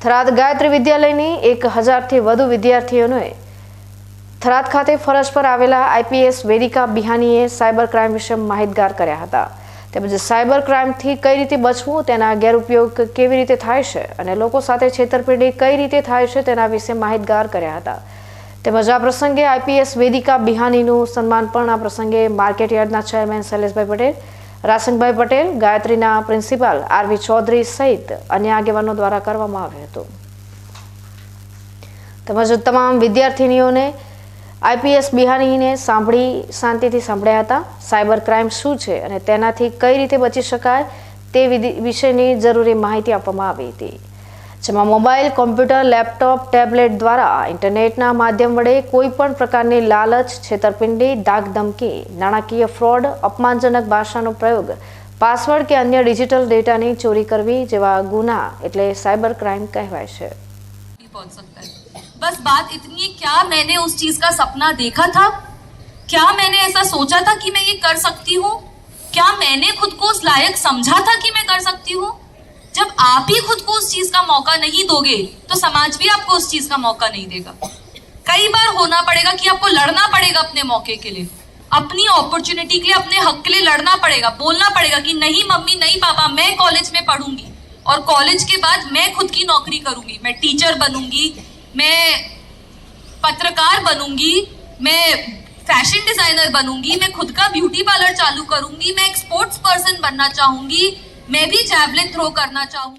થરાદ ગાયત્રી વિદ્યાલયની 1000થી વધુ વિદ્યાર્થીઓને થરાદ ખાતે ફરજ પર આવેલા આઈપીએસ વેદિકા બિહાનીએ સાયબર ક્રાઇમ વિશે માહિતગાર કર્યા હતા। તેમજ સાયબર ક્રાઇમથી કઈ રીતે બચવું, તેના ગેરઉપયોગ કેવી રીતે થાય છે અને લોકો સાથે છેતરપિંડી કઈ રીતે થાય છે તેના વિશે માહિતગાર કર્યા હતા। તેમજ આ પ્રસંગે આઈપીએસ વેદિકા બિહાનીનું સન્માન પણ આ પ્રસંગે માર્કેટ યાર્ડના ચેરમેન શૈલેષભાઈ પટેલ, રાસંગભાઈ પટેલ, ગાયત્રીના પ્રિન્સિપાલ આરવી ચૌધરી સહિત અન્ય આગેવાનો દ્વારા કરવામાં આવ્યું હતું। તેમજ તમામ વિદ્યાર્થીનીઓને આઈપીએસ બિહાનીને શાંતિથી સાંભળ્યા હતા। સાયબર ક્રાઇમ શું છે અને તેનાથી કઈ રીતે બચી શકાય તે વિશેની જરૂરી માહિતી આપવામાં આવી હતી, જેમાં મોબાઈલ, કોમ્પ્યુટર, લેપટોપ, ટેબ્લેટ દ્વારા ઇન્ટરનેટના માધ્યમ વડે કોઈ પણ પ્રકારની લાલચ, છેતરપિંડી, ધાકધમકી, નાણાકીય ફ્રોડ, અપમાનજનક ભાષાનો પ્રયોગ, પાસવર્ડ કે અન્ય ડિજિટલ ડેટાની ચોરી કરવી જેવા ગુના એટલે સાયબર ક્રાઇમ કહેવાય છે। बस बात इतनी है, क्या मैंने उस चीज का सपना देखा था? क्या मैंने ऐसा सोचा था कि मैं ये कर सकती हूँ? क्या मैंने खुद को उस लायक समझा था कि मैं कर सकती हूँ? जब आप ही खुद को उस चीज का मौका नहीं दोगे तो समाज भी आपको उस चीज का मौका नहीं देगा। कई बार होना पड़ेगा कि आपको लड़ना पड़ेगा अपने मौके के लिए, अपनी अपॉर्चुनिटी के लिए, अपने हक के लिए लड़ना पड़ेगा, बोलना पड़ेगा कि नहीं मम्मी, नहीं पापा, मैं कॉलेज में पढ़ूंगी और कॉलेज के बाद मैं खुद की नौकरी करूंगी, मैं टीचर बनूंगी, मैं पत्रकार बनूंगी, मैं फैशन डिजाइनर बनूंगी, मैं खुद का ब्यूटी पार्लर चालू करूंगी, मैं एक स्पोर्ट्स पर्सन बनना चाहूंगी, मैं भी जैवलिन थ्रो करना चाहूंगी।